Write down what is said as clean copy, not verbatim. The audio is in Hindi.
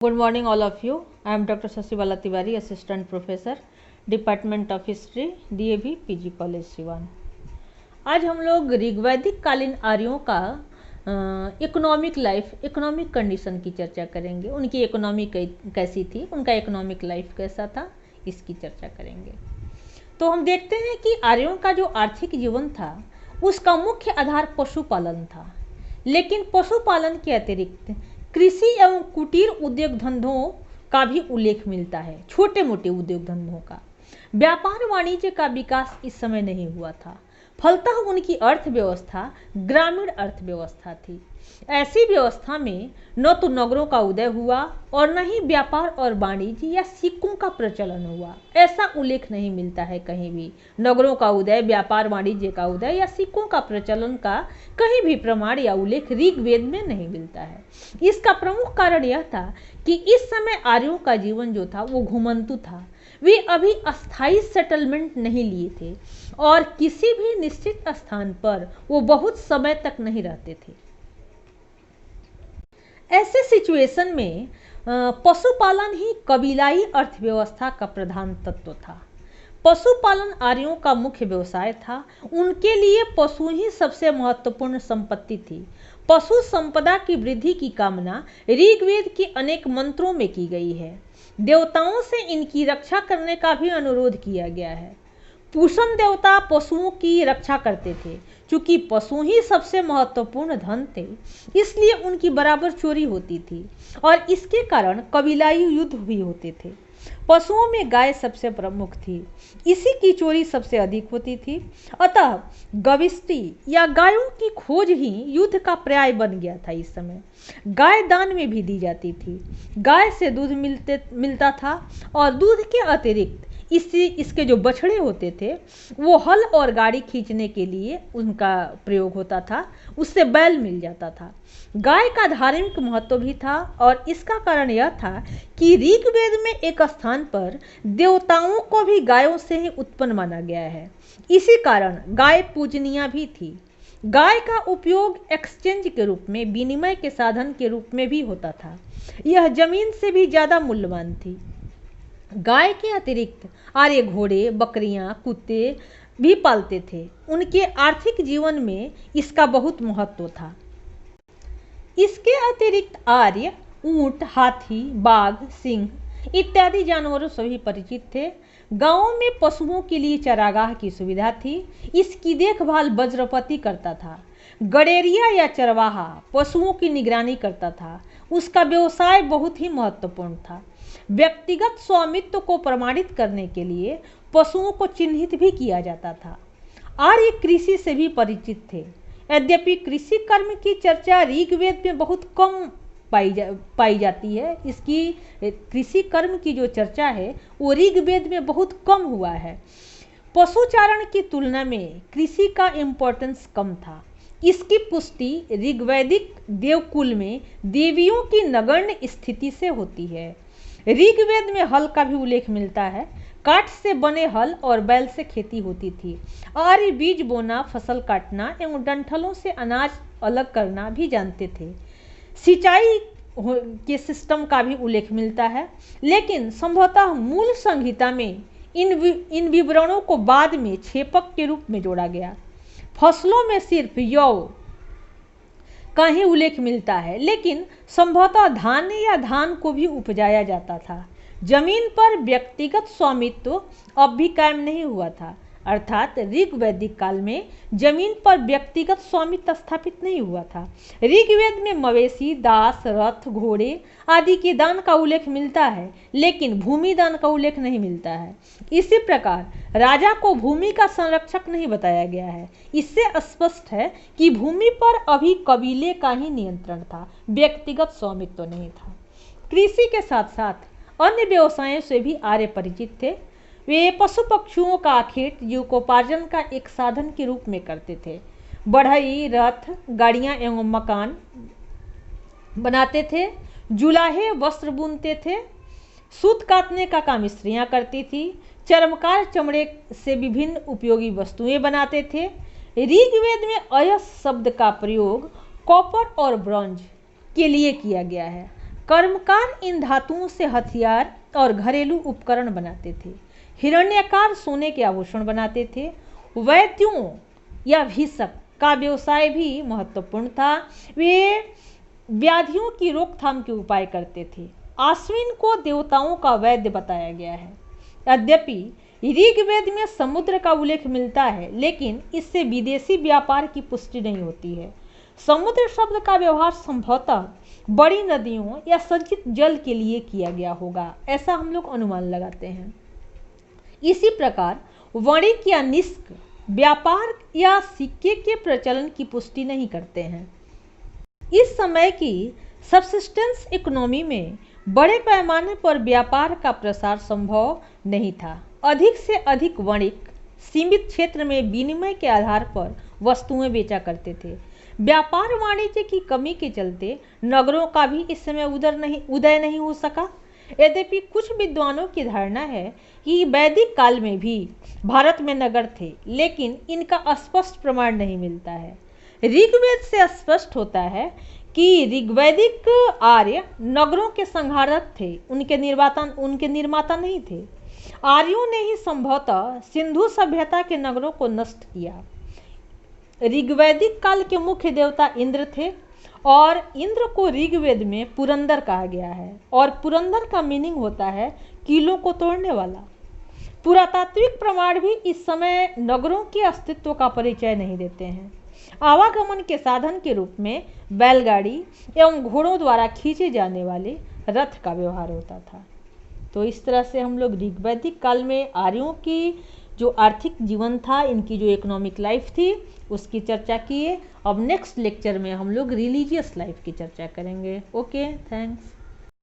Good morning, all of you. I am Dr. Sasiwala Tiwari, Assistant Professor, Department of History, DAV PG College Siwan। आज हम लोग ऋग्वैदिक कालीन आर्यों का इकोनॉमिक कंडीशन की चर्चा करेंगे। उनकी इकोनॉमी कैसी थी, उनका इकोनॉमिक लाइफ कैसा था, इसकी चर्चा करेंगे। तो हम देखते हैं कि आर्यों का जो आर्थिक जीवन था उसका मुख्य आधार पशुपालन था, लेकिन पशुपालन के अतिरिक्त कृषि एवं कुटीर उद्योग धंधों का भी उल्लेख मिलता है। छोटे मोटे उद्योग धंधों का, व्यापार वाणिज्य का विकास इस समय नहीं हुआ था। फलतः उनकी अर्थव्यवस्था ग्रामीण अर्थव्यवस्था थी। ऐसी व्यवस्था में न तो नगरों का उदय हुआ और न ही व्यापार और वाणिज्य या सिक्कों का प्रचलन हुआ। ऐसा उल्लेख नहीं मिलता है कहीं भी। नगरों का उदय, व्यापार वाणिज्य का उदय या सिक्कों का प्रचलन का कहीं भी प्रमाण या उल्लेख ऋग्वेद में नहीं मिलता है। इसका प्रमुख कारण यह था कि इस समय आर्यों का जीवन जो था वो घुमंतु था। वे अभी अस्थायी सेटलमेंट नहीं लिए थे और किसी भी निश्चित स्थान पर वो बहुत समय तक नहीं रहते थे। ऐसे सिचुएशन में पशुपालन ही कबीलाई अर्थव्यवस्था का प्रधान तत्व था। पशुपालन आर्यों का मुख्य व्यवसाय था। उनके लिए पशु ही सबसे महत्वपूर्ण संपत्ति थी। पशु संपदा की वृद्धि की कामना ऋग्वेद के अनेक मंत्रों में की गई है। देवताओं से इनकी रक्षा करने का भी अनुरोध किया गया है। पूषण देवता पशुओं की रक्षा करते थे। चूंकि पशु ही सबसे महत्वपूर्ण धन थे, इसलिए उनकी बराबर चोरी होती थी और इसके कारण कबीलाई युद्ध भी होते थे। पशुओं में गाय सबसे प्रमुख थी, इसी की चोरी सबसे अधिक होती थी। अतः गविष्टि या गायों की खोज ही युद्ध का पर्याय बन गया था। इस समय गाय दान में भी दी जाती थी। गाय से दूध मिलता था और दूध के अतिरिक्त इसके जो बछड़े होते थे वो हल और गाड़ी खींचने के लिए उनका प्रयोग होता था। उससे बैल मिल जाता था। गाय का धार्मिक महत्व भी था और इसका कारण यह था कि ऋग्वेद में एक स्थान पर देवताओं को भी गायों से ही उत्पन्न माना गया है। इसी कारण गाय पूजनीय भी थी। गाय का उपयोग एक्सचेंज के रूप में, विनिमय के साधन के रूप में भी होता था। यह जमीन से भी ज्यादा मूल्यवान थी। गाय के अतिरिक्त आर्य घोड़े, बकरियां, कुत्ते भी पालते थे। उनके आर्थिक जीवन में इसका बहुत महत्व था। इसके अतिरिक्त आर्य ऊंट, हाथी, बाघ, सिंह इत्यादि जानवरों से भी परिचित थे। गांवों में पशुओं के लिए चरागाह की सुविधा थी। इसकी देखभाल वज्रपति करता था। गड़ेरिया या चरवाहा पशुओं की निगरानी करता था। उसका व्यवसाय बहुत ही महत्वपूर्ण था। व्यक्तिगत स्वामित्व को प्रमाणित करने के लिए पशुओं को चिन्हित भी किया जाता था। आर्य कृषि से भी परिचित थे। यद्यपि कृषि कर्म की चर्चा ऋग्वेद में बहुत कम पाई जाती है। इसकी कृषि कर्म की जो चर्चा है वो ऋग्वेद में बहुत कम हुआ है। पशुचारण की तुलना में कृषि का इम्पोर्टेंस कम था। इसकी पुष्टि ऋग्वैदिक देवकुल में देवियों की नगण्य स्थिति से होती है। ऋग्वेद में हल का भी उल्लेख मिलता है। काठ से बने हल और बैल से खेती होती थी। आर्य बीज बोना, फसल काटना एवं डंठलों से अनाज अलग करना भी जानते थे। सिंचाई के सिस्टम का भी उल्लेख मिलता है, लेकिन संभवतः मूल संहिता में इन विवरणों को बाद में छेपक के रूप में जोड़ा गया। फसलों में सिर्फ यौ का ही उल्लेख मिलता है, लेकिन संभवतः धान या धान को भी उपजाया जाता था। जमीन पर व्यक्तिगत स्वामित्व अब भी कायम नहीं हुआ था, अर्थात ऋग्वैदिक काल में जमीन पर व्यक्तिगत स्वामित्व स्थापित नहीं हुआ था। ऋग्वेद में मवेशी, दास, रथ, घोड़े आदि के दान का उल्लेख मिलता है, लेकिन भूमि दान का उल्लेख नहीं मिलता है। इसी प्रकार राजा को भूमि का संरक्षक नहीं बताया गया है। इससे स्पष्ट है कि भूमि पर अभी कबीले का ही नियंत्रण था, व्यक्तिगत स्वामित्व नहीं था। कृषि के साथ साथ अन्य व्यवसायों से भी आर्य परिचित थे। वे पशु पक्षियों का खेत जीविकोपार्जन का एक साधन के रूप में करते थे। बढ़ई, रथ, गाड़ियां एवं मकान बनाते थे। जुलाहे वस्त्र बुनते थे। सूत काटने का काम स्त्रियां करती थी। चर्मकार चमड़े से विभिन्न उपयोगी वस्तुएं बनाते थे। ऋग्वेद में अयस शब्द का प्रयोग कॉपर और ब्रॉन्ज के लिए किया गया है। कर्मकार इन धातुओं से हथियार और घरेलू उपकरण बनाते थे। हिरण्यकार सोने के आभूषण बनाते थे। वैद्यों या भीषक का व्यवसाय भी महत्वपूर्ण था। वे व्याधियों की रोकथाम के उपाय करते थे। आश्विन को देवताओं का वैद्य बताया गया है। यद्यपि ऋग्वेद में समुद्र का उल्लेख मिलता है, लेकिन इससे विदेशी व्यापार की पुष्टि नहीं होती है। समुद्र शब्द का व्यवहार संभवतः बड़ी नदियों या संचित जल के लिए किया गया होगा, ऐसा हम लोग अनुमान लगाते हैं। इसी प्रकार वाणिक या निष्क व्यापार या सिक्के के प्रचलन की पुष्टि नहीं करते हैं। इस समय की सबसिस्टेंस इकोनॉमी में बड़े पैमाने पर व्यापार का प्रसार संभव नहीं था। अधिक से अधिक वणिक सीमित क्षेत्र में विनिमय के आधार पर वस्तुएं बेचा करते थे। व्यापार वाणिज्य की कमी के चलते नगरों का भी इस समय उदय नहीं हो सका। यद्यपि कुछ विद्वानों की धारणा है कि वैदिक काल में भी भारत में नगर थे, लेकिन इनका स्पष्ट प्रमाण नहीं मिलता है। ऋग्वेद से स्पष्ट होता है कि ऋग्वैदिक आर्य नगरों के संहारक थे, उनके निर्माता नहीं थे। आर्यों ने ही संभवतः सिंधु सभ्यता के नगरों को नष्ट किया। ऋग्वैदिक काल के मुख्य देवता इंद्र थे और इंद्र को ऋग्वेद में पुरंदर कहा गया है, और पुरंदर का मीनिंग होता है किलों को तोड़ने वाला। पुरातात्विक प्रमाण भी इस समय नगरों के अस्तित्व का परिचय नहीं देते हैं। आवागमन के साधन के रूप में बैलगाड़ी एवं घोड़ों द्वारा खींचे जाने वाले रथ का व्यवहार होता था। तो इस तरह से हम लोग ऋग्वैदिक काल में आर्यों की जो आर्थिक जीवन था, इनकी जो इकोनॉमिक लाइफ थी, उसकी चर्चा किए। अब नेक्स्ट लेक्चर में हम लोग रिलीजियस लाइफ की चर्चा करेंगे। Okay, thanks.